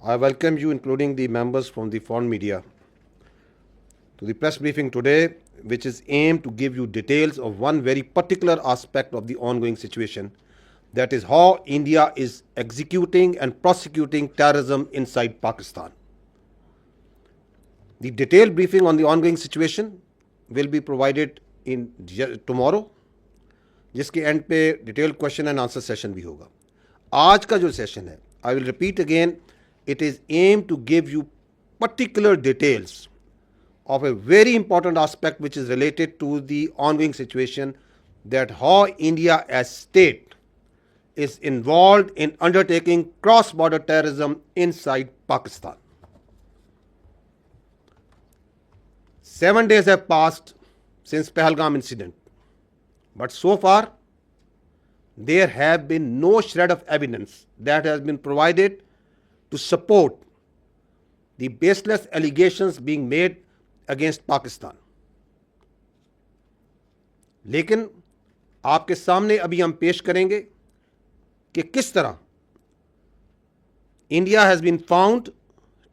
I welcome you, including the members from the foreign media, to the press briefing today, which is aimed to give you details of one very particular aspect of the ongoing situation, that is how India is executing and prosecuting terrorism inside Pakistan. The detailed briefing on the ongoing situation will be provided in tomorrow, जिसके end पे detail question and answer session भी होगा. आज का जो session है, I will repeat again, it is aim to give you particular details of a very important aspect which is related to the ongoing situation, that how India as state is involved in undertaking cross-border terrorism inside Pakistan. 7 days have passed since Pahalgam incident, but so far there have been no shred of evidence that has been provided to support the baseless allegations being made against Pakistan. लेकिन आपके सामने अभी हम पेश करेंगे कि किस तरह India has been found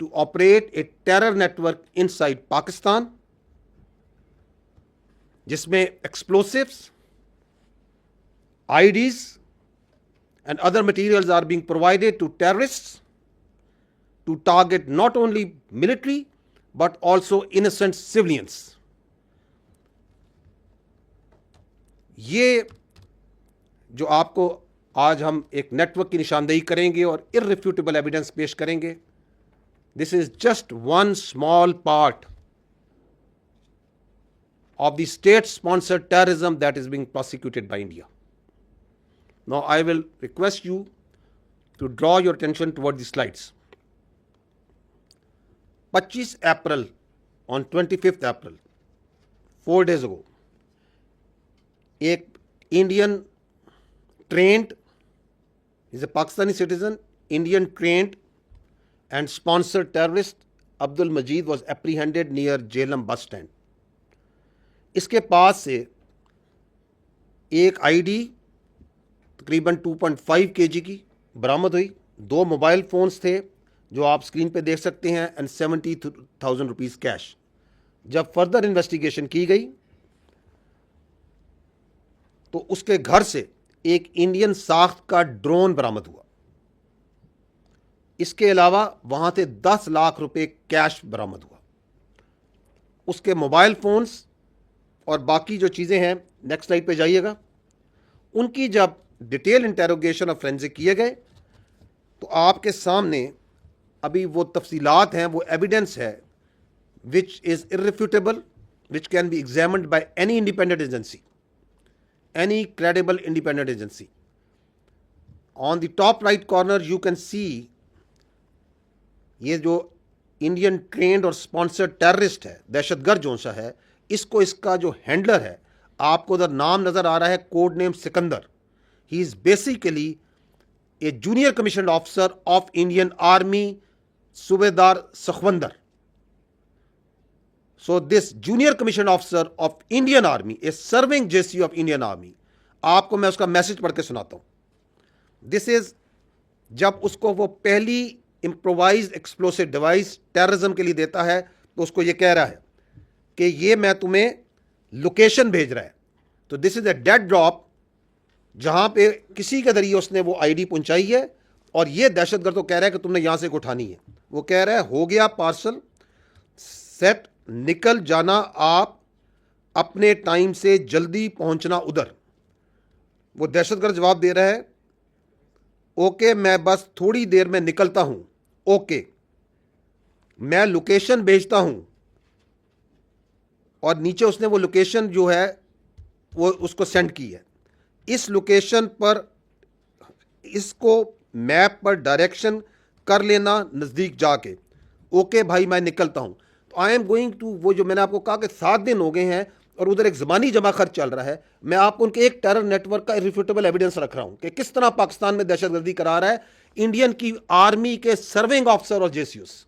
to operate a terror network inside Pakistan, जिसमें explosives, IEDs and other materials are being provided to terrorists to target not only military but also innocent civilians. ये जो आपको आज हम एक नेटवर्क की निशानदेही करेंगे और irrefutable एविडेंस पेश करेंगे, this is just one small part of the state-sponsored terrorism that is being prosecuted by India. Now I will request you to draw your attention toward the slides. 25 April, on 25th April, 4 days ago, एक Indian trained, is a Pakistani citizen, Indian trained and sponsored terrorist Abdul Majid was apprehended near Jhelum bus stand. इसके पास से एक ID तकरीबन 2.5 kg की बरामद हुई, 2 mobile phones थे जो आप स्क्रीन पे देख सकते हैं, एंड 70,000 रुपीज़ कैश. जब फर्दर इन्वेस्टिगेशन की गई तो उसके घर से एक इंडियन साख्त का ड्रोन बरामद हुआ. इसके अलावा वहां से 10 लाख रुपए कैश बरामद हुआ. उसके मोबाइल फोन्स और बाकी जो चीज़ें हैं, नेक्स्ट स्लाइड पे जाइएगा, उनकी जब डिटेल इंटेरोगेशन और फोरेंसिक किए गए तो आपके सामने अभी वो तफसीलात हैं, वो एविडेंस है which is irrefutable, which can be examined by any independent agency, any credible independent agency. On the top right corner you can see ये जो इंडियन ट्रेंड और स्पॉन्सर्ड टेररिस्ट है, दहशतगर्द जो सा है, इसको इसका जो हैंडलर है, आपको उधर नाम नजर आ रहा है, code name Sikandar. He is basically A junior commission officer of Indian army, सूबेदार सखवंदर. So this junior commissioned officer of Indian Army is serving JCU of Indian Army. आपको मैं उसका मैसेज पढ़ के सुनाता हूं. दिस इज जब उसको वो पहली इम्प्रोवाइज एक्सप्लोसिव डिवाइस टेररिज्म के लिए देता है तो उसको ये कह रहा है कि ये मैं तुम्हें लोकेशन भेज रहा है. तो this is a dead drop, जहां पे किसी के जरिए उसने वो आईडी पहुंचाई है और ये दहशतगर्द को कह रहा है कि तुमने यहां से उठानी है. वो कह रहा है हो गया पार्सल सेट, निकल जाना आप अपने टाइम से, जल्दी पहुंचना उधर. वो दहशतगर्द जवाब दे रहा है ओके मैं बस थोड़ी देर में निकलता हूं, ओके मैं लोकेशन भेजता हूं. और नीचे उसने वो लोकेशन जो है वो उसको सेंड की है. इस लोकेशन पर इसको मैप पर डायरेक्शन कर लेना नज़दीक जाके, ओके भाई मैं निकलता हूं. तो आई एम गोइंग टू, वो जो मैंने आपको कहा कि 7 दिन हो गए हैं और उधर एक ज़बानी जमा खर्च चल रहा है, मैं आपको उनके एक टेरर नेटवर्क का इरिफ्यूटेबल एविडेंस रख रहा हूं कि किस तरह पाकिस्तान में दहशतगर्दी करा रहा है इंडियन की आर्मी के सर्विंग ऑफिसर और जेसीयूस.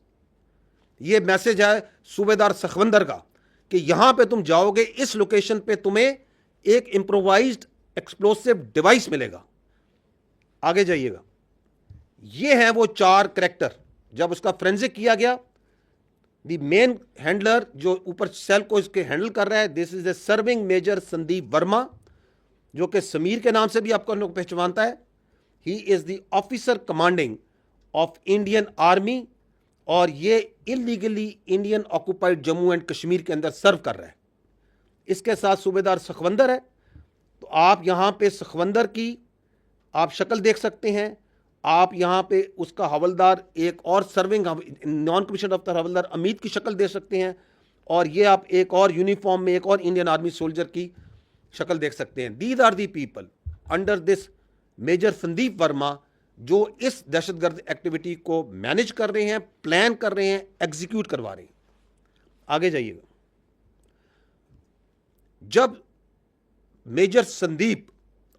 ये मैसेज है सूबेदार सखवंदर का कि यहां पे तुम जाओगे, इस लोकेशन पे तुम्हें एक इंप्रोवाइज्ड एक्सप्लोसिव डिवाइस मिलेगा. आगे जाइएगा. ये हैं वो 4 करैक्टर जब उसका फ्रेंजिक किया गया, द मेन हैंडलर जो ऊपर सेल को इसके हैंडल कर रहा है, this is a serving major Sandeep Verma, जो कि समीर के नाम से भी आपको लोग पहचानता है। He is the officer commanding of Indian army, और ये illegally Indian occupied Jammu and Kashmir के अंदर सर्व कर रहा है। इसके साथ सूबेदार सखवंदर है। तो आप यहां पे सखवंदर की आप शक्ल देख सकते हैं। आप यहां पे उसका हवलदार, एक और सर्विंग नॉन कमीशन अफसर हवलदार अमित की शक्ल देख सकते हैं। और ये आप एक और यूनिफॉर्म में एक और इंडियन आर्मी सोल्जर की शक्ल देख सकते हैं। These are the people under this major Sandeep Verma, जो इस दहशतगर्द एक्टिविटी को मैनेज कर रहे हैं, प्लान कर रहे हैं, एग्जीक्यूट करवा रहे हैं। आगे जाइएगा। जब major Sandeep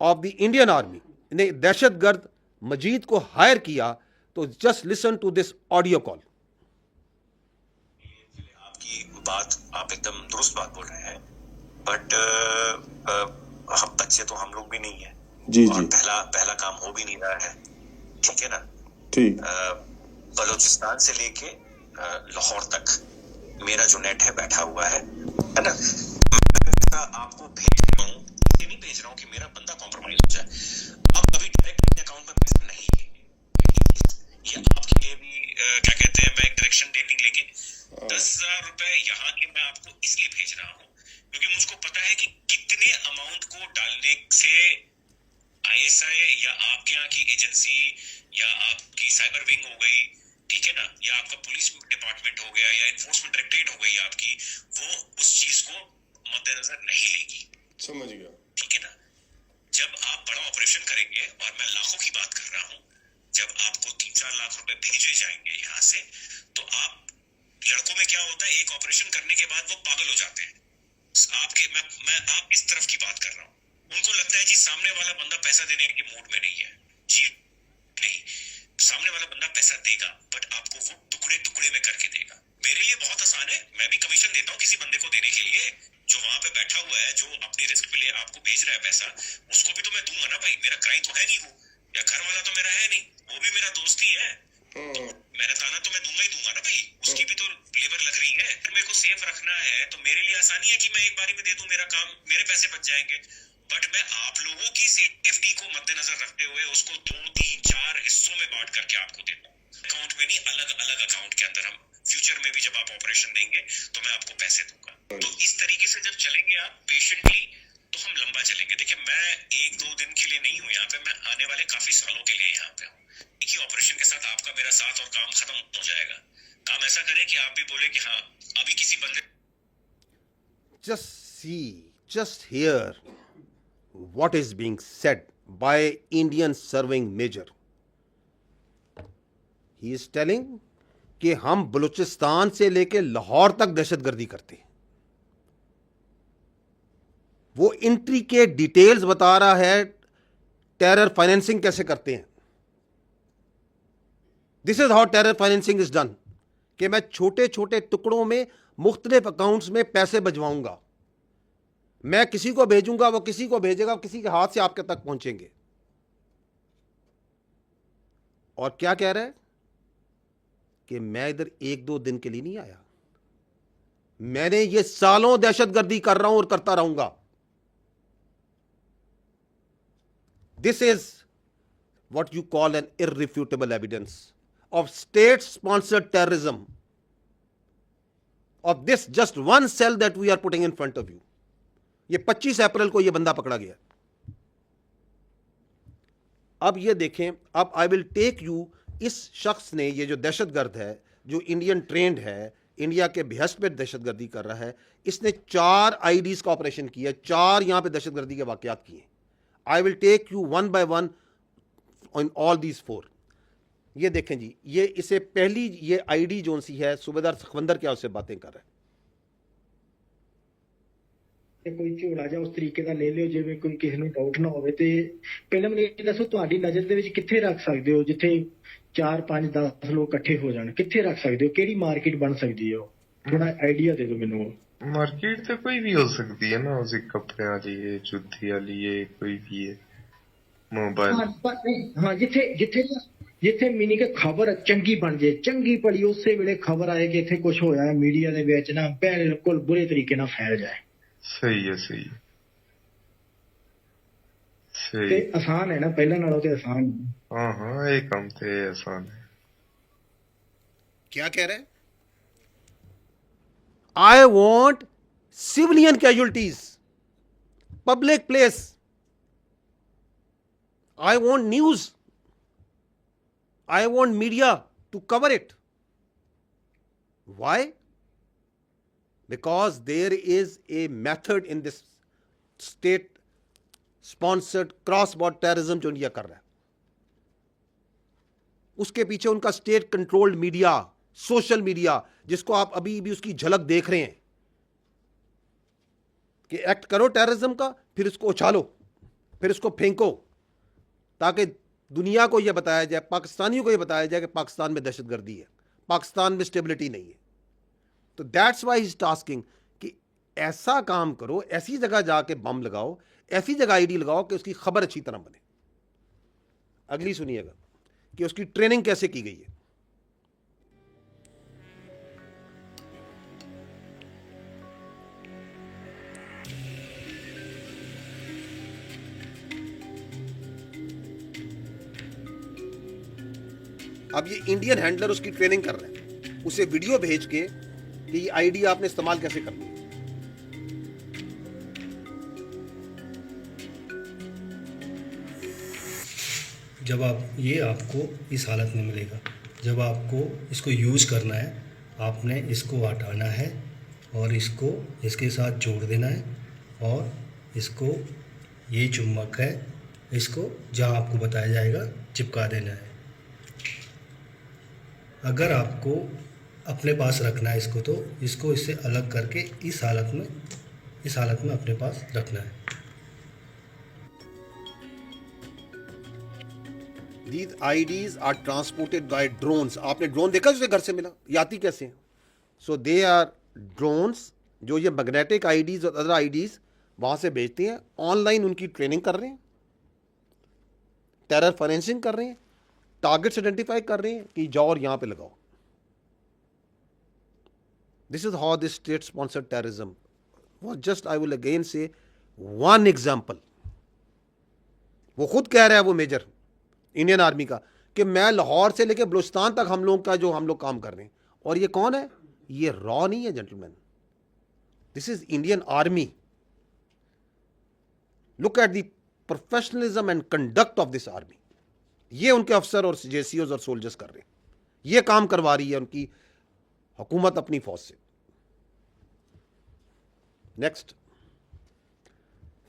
of the Indian army ने दहशतगर्द मजीद को हायर किया, तो just listen to this audio call. आपकी बात, आप एकदम दुरुस्त बात बोल रहे हैं, बट हम बच्चे तो हम लोग भी नहीं है जी और जी पहला काम हो भी नहीं रहा है, ठीक है ना। ठीक बलूचिस्तान से लेके लाहौर तक मेरा जो नेट है बैठा हुआ है ना। मैं आपको भेज रहा हूँ, ये नहीं भेज रहा हूँ कि मेरा बंदा कॉम्प्रोमाइज हो जाए। आप अभी डायरेक्ट अपने अकाउंट में पैसा नहीं है, ये आपके लिए भी क्या कहते हैं, मैं एक डायरेक्शन देने लेके 10,000 रुपए यहाँ के मैं आपको इसलिए भेज रहा हूँ क्योंकि मुझको पता है कि कितने अमाउंट को डालने से आईएसआई या आपके यहाँ की एजेंसी या आपकी साइबर विंग हो गई, ठीक है ना, या आपका पुलिस डिपार्टमेंट हो गया या इन्फोर्समेंट डायरेक्टरेट हो गई आपकी, वो उस चीज को मद्देनजर नहीं लेगी। समझ गया। ठीक है ना। जब आप बड़ा ऑपरेशन करेंगे, और मैं लाखों की बात कर रहा हूँ, जब आपको 3-4 लाख रुपए भेजे जाएंगे यहाँ से, तो आप लड़कों में क्या होता है, एक ऑपरेशन करने के बाद वो पागल हो जाते हैं। मैं आप इस तरफ की बात कर रहा हूँ। उनको लगता है जी सामने वाला बंदा पैसा देने के मूड में नहीं है। जी नहीं, सामने वाला बंदा पैसा देगा, बट आपको वो टुकड़े टुकड़े में करके देगा। मेरे लिए बहुत आसान है, मैं भी कमीशन देता हूँ किसी बंदे को देने के लिए, जो वहां पे बैठा हुआ है, जो अपनी रिस्क पे ले आपको भेज रहा है पैसा, उसको भी तो मैं दूंगा ना भाई। मेरा क्राइम तो है नहीं वो, या घर वाला तो मेरा है नहीं, वो भी मेरा दोस्त ही है, तो मेहनताना तो मैं दूंगा ही दूंगा ना भाई। उसकी भी तो लेबर लग रही है। मेरे को सेफ रखना है तो मेरे लिए आसानी है कि मैं एक बारी में दे दूं, मेरा काम, मेरे पैसे बच जाएंगे। बट मैं आप लोगों की सेफ्टी को मद्देनजर रखते हुए उसको 2-3-4 हिस्सों में बांट करके आपको देता हूँ, अकाउंट में नहीं, अलग अलग अकाउंट के अंदर। हम फ्यूचर में भी जब आप ऑपरेशन देंगे तो मैं आपको पैसे दूंगा। तो इस तरीके से जब चलेंगे आप पेशेंटली, तो हम लंबा चलेंगे। देखिए, मैं 1-2 दिन के लिए नहीं हूँ यहाँ पे, मैं आने वाले काफी सालों के लिए यहाँ पे हूँ। एक ही ऑपरेशन के साथ आपका मेरा साथ और काम खत्म हो जाएगा। काम ऐसा करें कि आप भी बोले कि हाँ, अभी किसी बंदे just hear what is being said by Indian serving major. He is telling कि हम बलूचिस्तान से लेके लाहौर तक दहशतगर्दी करते हैं। वो इंट्री के डिटेल्स बता रहा है, टेरर फाइनेंसिंग कैसे करते हैं। This is how terror financing is done, कि मैं छोटे छोटे टुकड़ों में मुख्तलिफ अकाउंट्स में पैसे भिजवाऊंगा, मैं किसी को भेजूंगा, वो किसी को भेजेगा, किसी के हाथ से आपके तक पहुंचेंगे। और क्या कह रहा है कि मैं इधर 1-2 दिन के लिए नहीं आया, मैंने ये सालों दहशतगर्दी कर रहा हूं और करता रहूंगा। This is what you call an irrefutable evidence of state sponsored terrorism of this just one cell that we are putting in front of you. ये 25 अप्रैल को ये बंदा पकड़ा गया। अब ये देखें, अब आई विल टेक यू, इस शख्स ने, ये जो दहशतगर्द है, जो इंडियन ट्रेंड है, इंडिया के behest पे दहशतगर्दी कर रहा है, इसने 4 आईडीज का ऑपरेशन किया, 4 यहां पे दहशतगर्दी के वाकयात किए। I will take you one by one on all these 4। ये देखें जी, ये इसे पहली ये आईडी जोन सी है, सूबेदार सखवंदर क्या उससे बातें कर रहा है। ਕੋਈ ਝੋਲਾ ਜਾਂ ਉਸ ਤਰੀਕੇ ਦਾ ਲੈ ਲਿਓ ਜਿਵੇਂ ਕੋਈ ਕਿਸੇ ਨੂੰ ਡਾਊਟ ਨਾ ਹੋਵੇ। ਤੇ ਪਹਿਲਾਂ ਮੈਨੂੰ ਇਹ ਦੱਸੋ, ਤੁਹਾਡੀ ਨਜ਼ਰ ਦੇ ਵਿੱਚ ਕਿੱਥੇ ਰੱਖ ਸਕਦੇ ਹੋ ਜਿੱਥੇ 4-5-10 ਲੋਕ ਇਕੱਠੇ ਹੋ ਜਾਣ? ਕਿੱਥੇ ਰੱਖ ਸਕਦੇ ਹੋ? ਕਿਹੜੀ ਮਾਰਕੀਟ ਬਣ ਸਕਦੀ ਹੈ? ਥੋੜਾ ਆਈਡੀਆ ਦੇ ਦਿਓ ਮੈਨੂੰ। मार्केट तो कोई भी हो सकती है ना, उसी कपड़े वाली है, जूती वाली है, कोई भी है, मोबाइल। हाँ जिथे जिथे ਜਿੱਥੇ ਮੀਨਿੰਗ ਕਿ ਖਬਰ ਚੰਗੀ ਬਣ ਜੇ, ਚੰਗੀ ਭਲੀ ਉਸੇ ਵੇਲੇ ਖਬਰ ਆਏ ਕਿ ਇੱਥੇ ਕੁਝ ਹੋਇਆ ਮੀਡੀਆ ਦੇ ਵਿੱਚ ਨਾ ਬਿਲਕੁਲ ਬੁਰੇ ਤਰੀਕੇ ਨਾਲ ਫੈਲ ਜਾਏ। ਸਹੀ ਹੈ, ਸਹੀ ਹੈ, ਤੇ ਸਹੀ। ਆਸਾਨ ਹੈ ਨਾ, ਪਹਿਲਾਂ ਨਾਲੋਂ ਤੇ ਆਸਾਨ ਹੈ। हाँ हाँ, ये काम तो ये आसान है। क्या कह रहे हैं? I want civilian casualties, public place, I want news, I want media to cover it. Why? Because there is a method in this state sponsored cross border terrorism जो इंडिया कर रहा है, उसके पीछे उनका state controlled media, social media, जिसको आप अभी भी उसकी झलक देख रहे हैं कि एक्ट करो टेररिज्म का, फिर इसको उछालो, फिर इसको फेंको, ताकि दुनिया को यह बताया जाए, पाकिस्तानियों को यह बताया जाए कि पाकिस्तान में दहशतगर्दी है, पाकिस्तान में स्टेबिलिटी नहीं है। तो that's why he is tasking कि ऐसा काम करो, ऐसी जगह जाके बम लगाओ, ऐसी जगह आईडी लगाओ कि उसकी खबर अच्छी तरह बने। अगली सुनिएगा कि उसकी ट्रेनिंग कैसे की गई है। अब ये इंडियन हैंडलर उसकी ट्रेनिंग कर रहे हैं, उसे वीडियो भेज के कि ये आईडी आपने इस्तेमाल कैसे करनी है। जब आप ये आपको इस हालत में मिलेगा, जब आपको इसको यूज़ करना है, आपने इसको हटाना है और इसको इसके साथ जोड़ देना है और इसको, ये चुम्बक है, इसको जहाँ आपको बताया जाएगा चिपका देना है। अगर आपको अपने पास रखना है इसको, तो इसको इससे अलग करके इस हालत में अपने पास रखना है। These IDs are transported by drones. आपने ड्रोन देखा जिसे घर से मिला, ये आती कैसे हैं? So they are drones जो ये मैग्नेटिक IDs और अदर IDs वहाँ से भेजते हैं। ऑनलाइन उनकी ट्रेनिंग कर रहे हैं, टेरर फाइनेंसिंग कर रहे हैं, टारगेट्स आइडेंटिफाई कर रहे हैं कि जाओ और यहाँ पे लगाओ। This is how this state sponsored terrorism was just, I will again say, one example. वो खुद कह रहा है, वो मेजर इंडियन आर्मी का, कि मैं लाहौर से लेकर बलूचिस्तान तक हम लोग काम कर रहे हैं। और ये कौन है? ये रॉ नहीं है gentleman, this is Indian army. Look at the professionalism and conduct of this army. ये उनके अफसर और जेसीओज और सोल्जर्स कर रहे हैं, ये काम करवा रही है उनकी हुकूमत अपनी फौज से। नेक्स्ट,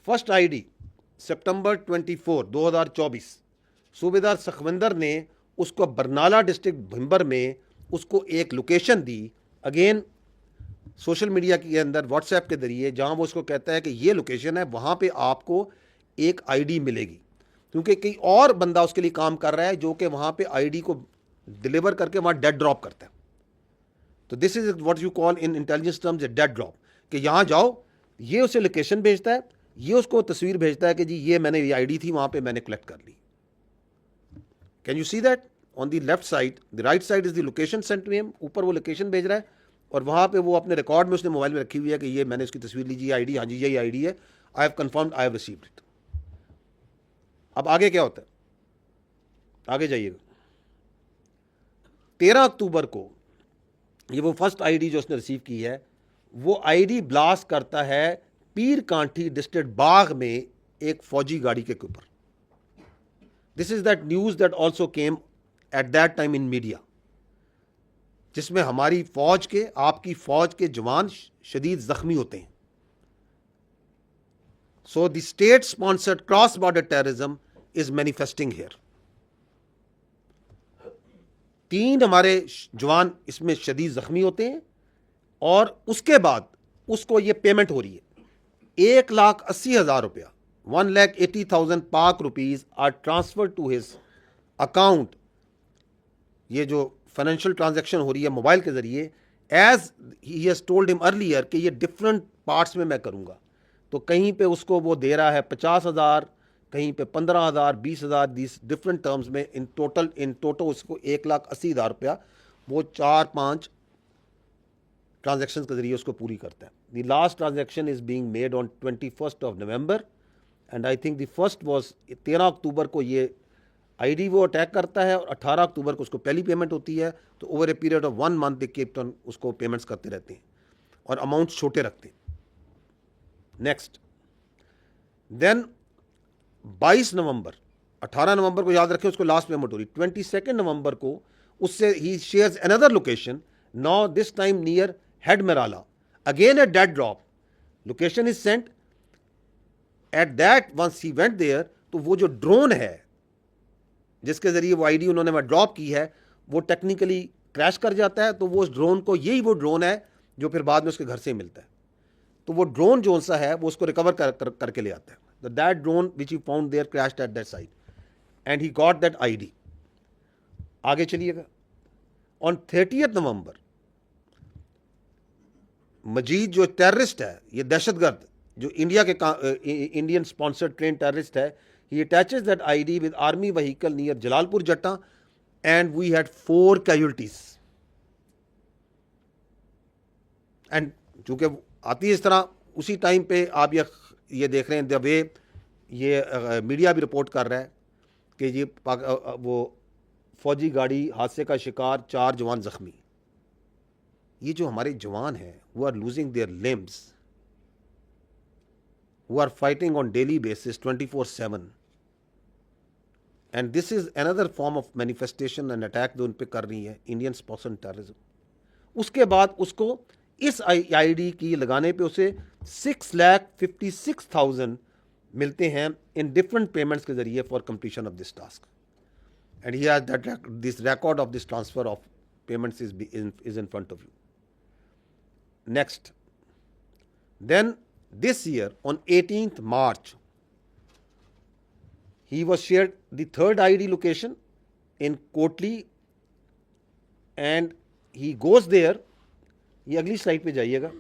फर्स्ट आईडी सितंबर 24, 2024, सूबेदार सखविंदर ने उसको बरनाला डिस्ट्रिक्ट भिंबर में उसको एक लोकेशन दी, अगेन सोशल मीडिया के अंदर व्हाट्सएप के जरिए, जहां वो उसको कहता है कि ये लोकेशन है, वहां पे आपको एक आईडी मिलेगी, क्योंकि कई और बंदा उसके लिए काम कर रहा है जो कि वहां पे आईडी को डिलीवर करके वहां डेड ड्रॉप करता है। तो this is what you call in intelligence terms A dead drop, कि यहां जाओ, ये उसे लोकेशन भेजता है, ये उसको तस्वीर भेजता है कि जी ये मैंने, ये आईडी थी वहां पे मैंने कलेक्ट कर ली। Can you see that? On the left side, the right side is the location sent to him, ऊपर वो लोकेशन भेज रहा है और वहां पे वो अपने रिकॉर्ड में उसने मोबाइल में रखी हुई है कि ये मैंने इसकी तस्वीर लीजिए, आईडी, हाँ जी यही आईडी है, I have confirmed, I have received it. अब आगे क्या होता है? आगे जाइएगा। 13 अक्टूबर को ये वो फर्स्ट आईडी जो उसने रिसीव की है, वो आईडी ब्लास्ट करता है पीर कांठी डिस्ट्रिक्ट बाग में एक फौजी गाड़ी के ऊपर। This is that news that also came at that time in media, जिसमें हमारी फौज के, आपकी फौज के जवान शदीद जख्मी होते हैं। So the state sponsored cross border terrorism is manifesting here. 3 हमारे जवान इसमें शदीद जख्मी होते हैं और उसके बाद उसको ये पेमेंट हो रही है, 1,80,000 रुपया, 1,80,000 Pak rupees are transfer to his account. ये जो फाइनेंशियल ट्रांजैक्शन हो रही है मोबाइल के जरिए, as he has told him earlier कि ये डिफरेंट पार्ट्स में मैं करूंगा। तो कहीं पे उसको वो दे रहा है 50,000, कहीं पे 15,000, 20,000, दिस डिफरेंट टर्म्स में इन टोटल उसको 1,80,000 रुपया वो 4-5 ट्रांजैक्शन के जरिए उसको पूरी करता है. The last transaction is being made on 21st of November and I think the first was 13 अक्टूबर को ये आईडी वो अटैक करता है और 18 अक्टूबर को उसको पहली पेमेंट होती है. तो over a period of 1 month they keep on उसको पेमेंट्स करते रहते हैं और अमाउंट छोटे रखते हैं. नेक्स्ट देन 22 नवंबर, 18 नवंबर को याद रखें उसको लास्ट पेमेंट हो रही. 22 नवंबर को उससे ही shares another location, now this time near head Marala, again a dead drop. Location is sent at that once he went there. तो वो जो ड्रोन है जिसके जरिए वो आईडी उन्होंने वहां ड्रॉप की है वो टेक्निकली क्रैश कर जाता है. तो वो उस ड्रोन को, यही वो ड्रोन है जो फिर बाद में उसके घर से मिलता है. तो वो ड्रोन जो सा है वो उसको रिकवर करके ले आता है. That drone which he found there crashed at that site and he got that ID. आगे चलिएगा. ऑन 30th नवंबर मजीद जो टेररिस्ट है, ये दहशतगर्द जो इंडिया के इंडियन स्पॉन्सर्ड ट्रेन टेररिस्ट है, he attaches that ID with army vehicle near Jalalpur Jatta and we had 4 casualties. And चूंकि आती है इस तरह, उसी टाइम पे आप ये देख रहे हैं द वे ये मीडिया भी रिपोर्ट कर रहा है कि ये वो फौजी गाड़ी हादसे का शिकार, 4 जवान जख्मी. ये जो हमारे जवान हैं वो are losing their limbs, who are fighting on daily basis 24/7 and this is another form of manifestation and attack जो उन पे कर रही है इंडियन स्पॉन्सर्ड टेररिज्म. उसके बाद उसको इस आईडी की लगाने पे उसे 6,56,000 मिलते हैं इन डिफरेंट पेमेंट्स के जरिए for completion of this task and he has that this record of this transfer of payments is in front of you. Next then this year on 18th March he was shared the third ID location in Kotli and he goes there. ये अगली slide पे जाइएगा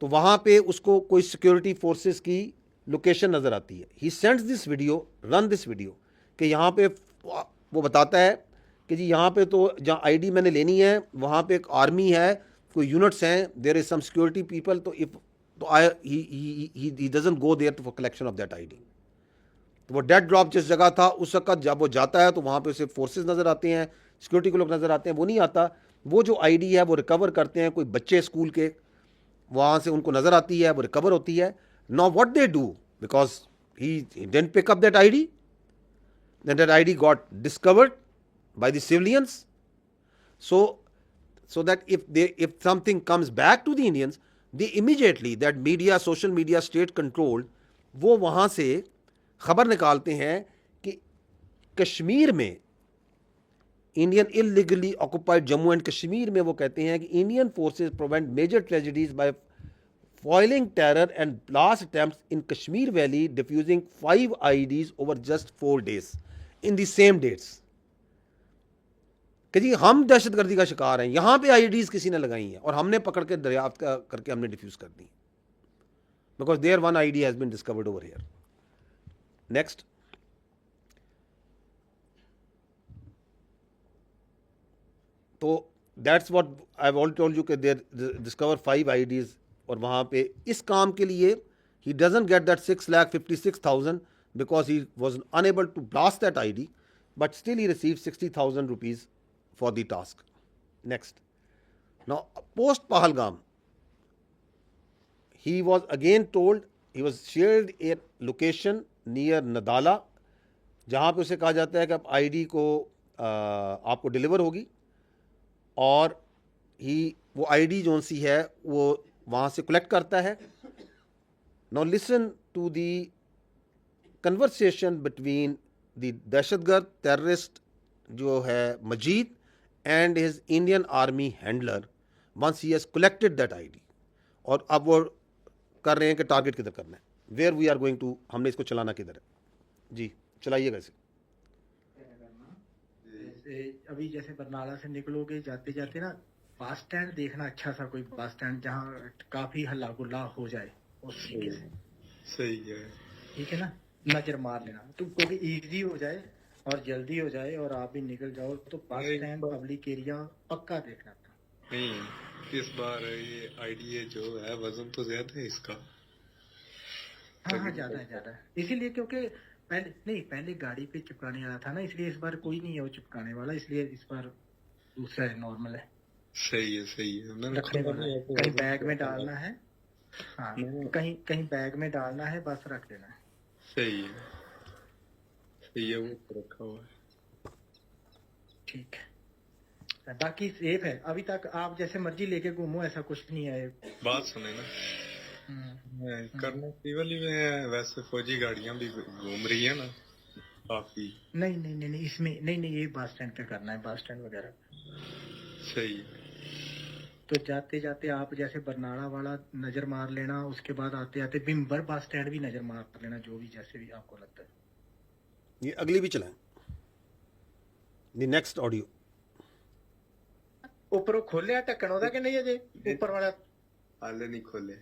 तो वहां पे उसको कोई security forces की लोकेशन नजर आती है. He sends this video, run this video कि यहाँ पे वो बताता है कि जी यहाँ पे तो जहाँ आईडी मैंने लेनी है वहाँ पे एक आर्मी है, कोई यूनिट्स हैं, there is some security people. तो इफ तो he doesn't go there for collection of that ID. तो वो डेड ड्रॉप जिस जगह था उस वक्त जब वो जाता है तो वहाँ पे उसे फोर्सेस नज़र आते हैं, सिक्योरिटी के लोग नज़र आते हैं. वो नहीं आता, वो जो आईडी है वो रिकवर करते हैं कोई बच्चे स्कूल के, वहाँ से उनको नज़र आती है, वो रिकवर होती है. Now what they do, because he didn't pick up that ID, then that ID got discovered by the civilians. So that if something comes back to the Indians, they immediately, that media, social media, state controlled, वो वहाँ से खबर निकालते हैं कि कश्मीर में Indian illegally occupied Jammu and Kashmir में वो कहते हैं कि Indian forces prevent major tragedies by foiling terror and blast attempts in Kashmir Valley, defusing 5 IEDs over just 4 days in the same dates. कि जी हम दहशतगर्दी का शिकार हैं, यहाँ पे आईडीज किसी ने लगाई हैं और हमने पकड़ के दरियाफ्त करके हमने डिफ्यूज कर दी, because there one IED has been discovered over here. Next, तो that's what I have already told you कि देयर डिस्कवर 5 आईडीज. और वहाँ पे इस काम के लिए ही doesn't get that 6,56,000 because he was unable to blast that IED, but still he receive 60,000 rupees for the task. Next, now post Pahalgam, he was again told, he was shared a location near Nadala, जहाँ पे उसे कहा जाता है कि आप ID को आपको डिलीवर होगी, और वो आईडी जो सी है वो वहाँ से कलेक्ट करता है. Now listen to the conversation between the दहशतगर्द टेररिस्ट जो है मजीद and his Indian army handler once he has collected that ID. और अब वो कर रहे हैं कि टारगेट किधर करना है, where we are going to, हमने इसको चलाना किधर है. जी चलाइएगा इसे. अभी जैसे बरनाला से निकलोगे, जाते जाते ना बस स्टैंड देखना, अच्छा सा कोई बस स्टैंड जहाँ काफी हल्ला गुल्ला हो जाए उस तरीके से. सही है. ठीक है ना. नजर मार लेना, तो क्योंकि इजी हो जाए और जल्दी हो जाए और आप भी निकल जाओ, तो बस एक स्टैंड बार- पब्लिक एरिया पक्का देखना था। नहीं, इस बार ये आईडीए जो है वजन तो ज्यादा है इसका। हाँ हाँ, ज्यादा है इसीलिए, क्योंकि पहले गाड़ी पे चिपकाने वाला था ना, इसलिए इस बार कोई नहीं है वो चिपकाने वाला, इसलिए इस बार दूसरा है, नॉर्मल है, सही है, सही है। मैंने रखने खुद वाला है, अपने कहीं वजन बैग में को- डालना है। हाँ, मैंने- कहीं कहीं बैग में डालना है, बस रख देना है। सही है, सही है, वो तो रखा हुआ है। ठीक है, बाकी सेफ है अभी तक, आप जैसे मर्जी लेके घूमो, ऐसा कुछ नहीं है। बात सुने ना, कर्नल सिवली में वैसे फौजी गाड़ियां भी घूम रही है ना काफी। नहीं, इसमें नहीं, ये बस स्टैंड पे करना है, बस स्टैंड वगैरह। सही है। तो जाते जाते आप जैसे बरनाला वाला नजर मार लेना, उसके बाद आते आते बिम्बर बस स्टैंड भी नजर मार लेना, जो भी जैसे भी आपको लगता है। ये अगली भी चलाएं, द नेक्स्ट ऑडियो। ऊपर खोलिया ढक्कन ओदा कि नहीं अजे ऊपर वाला? हाले नहीं खोले।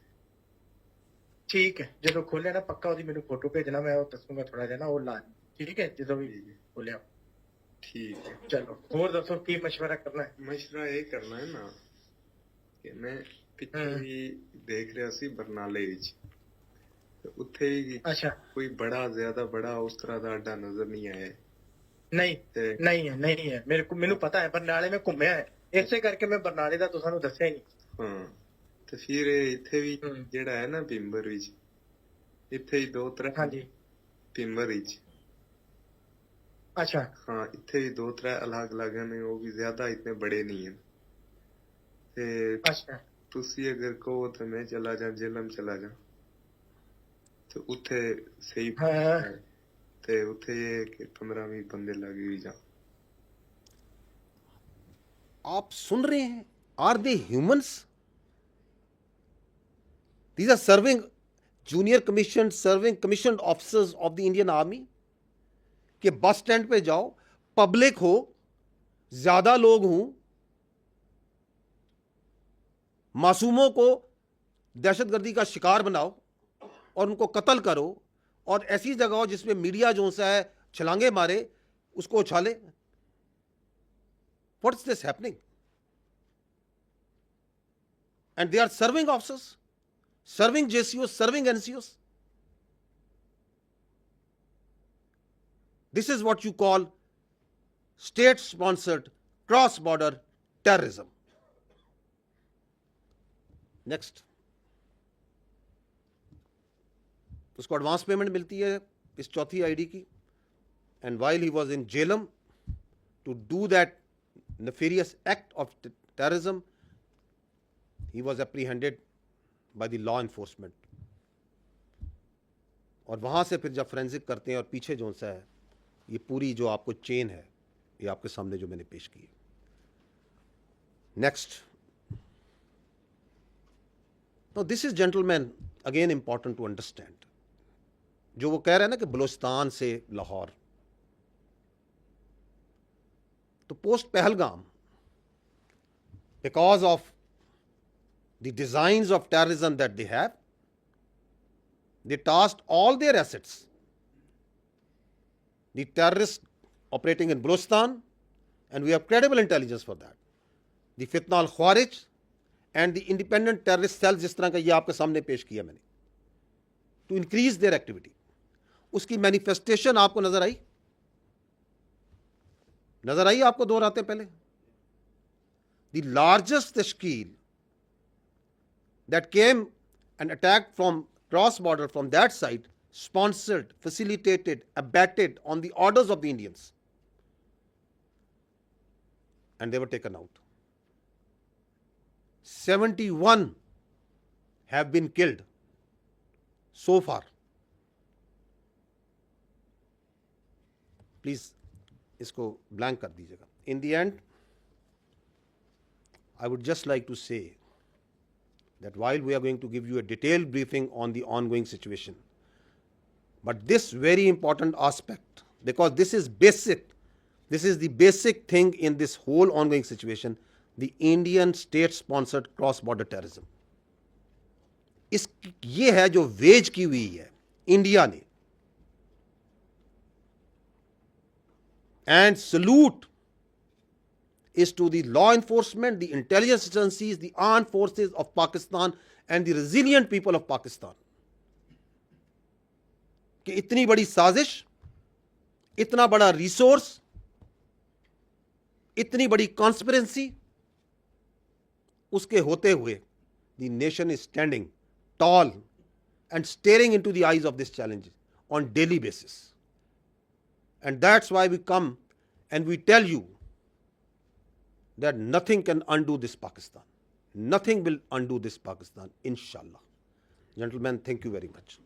ठीक है, जो खोलिया ना पक्का ओदी मेनू फोटो भेजना, मैं वो दसूंगा थोड़ा जिहा ना वो ला। ठीक है, जो भी ठीक है। खोलिया। ठीक है। चलो होर दसो की मशवरा करना है? मशवरा ये करना है ना कि मैं पिछले भी देख रहा सी बरनाले विच, तो उत्थे भी अच्छा, कोई बड़ा ज्यादा बड़ा उस तरह का अड्डा नजर नहीं आया। नहीं ते नहीं है, मेनू पता है, बरनाले में घूमया है, इसे करके मैं बरनाले दा तुसानू दस्सिया ही नहीं। हाँ, ते फिर इत्थे भी जेड़ा है ना पिंबर विच, इत्थे ही दो तरह हाँ जी, पिंबर विच। अच्छा हाँ, इत्थे भी दो तरह अलग अलग हैं, वो भी ज्यादा इतने बड़े नहीं हैं। ते अच्छा, तुसी अगर कहो तो मैं चला जा, जेलम चला जा, तो उत्थे सही हाँ है। ते उत्थे ये कि 15-20 बंदे लगे हुई जा। आप सुन रहे हैं, are they humans? These are serving junior commission, serving commission officers of the Indian army. कि बस स्टैंड पे जाओ, पब्लिक हो, ज्यादा लोग हों, मासूमों को दहशतगर्दी का शिकार बनाओ और उनको कत्ल करो, और ऐसी जगह हो जिसमें मीडिया जो सा है छलांगे मारे, उसको उछाले। What's this happening? And they are serving officers, serving JCO, serving NCOs. This is what you call state-sponsored cross-border terrorism. Next. उसको एडवांस पेमेंट मिलती है इस चौथी आईडी की, and while he was in Jhelum to do that nefarious act of terrorism, he was apprehended by the law enforcement. और वहाँ से फिर जब फोरेंसिक करते हैं और पीछे जो सा है ये पूरी जो आपको चेन है, ये आपके सामने जो मैंने पेश की है। Next. Now this is gentleman again important to understand, जो वो कह रहे हैं ना कि बलूचिस्तान से लाहौर, तो post Pahalgam, because of the designs of terrorism that they have, they tasked all their assets, the terrorists operating in Balochistan, and we have credible intelligence for that, the Fitna al-Khawarij and the independent terrorist cells, जिस तरह का ये आपके सामने पेश किया मैंने, to increase their activity. उसकी मैनिफेस्टेशन आपको नजर आई आपको दोहराते पहले? The largest तश्कील that came and attacked from cross border from that side, sponsored, facilitated, abetted on the orders of the Indians, and they were taken out. 71 have been killed so far. Please इसको blank कर दीजिएगा. In the end, I would just like to say that while we are going to give you a detailed briefing on the ongoing situation, but this very important aspect, because this is the basic thing in this whole ongoing situation, the Indian state-sponsored cross-border terrorism. ये है जो veg की हुई है India ने, And salute is to the law enforcement, the intelligence agencies, the armed forces of Pakistan and the resilient people of Pakistan कि इतनी बड़ी साजिश, इतना बड़ा रिसोर्स, इतनी बड़ी कॉन्स्पिरेंसी, उसके होते हुए the nation is standing tall and staring into the eyes of this challenge on daily basis. And that's why we come and we tell you that nothing can undo this Pakistan. Nothing will undo this Pakistan, inshallah. Gentlemen, thank you very much.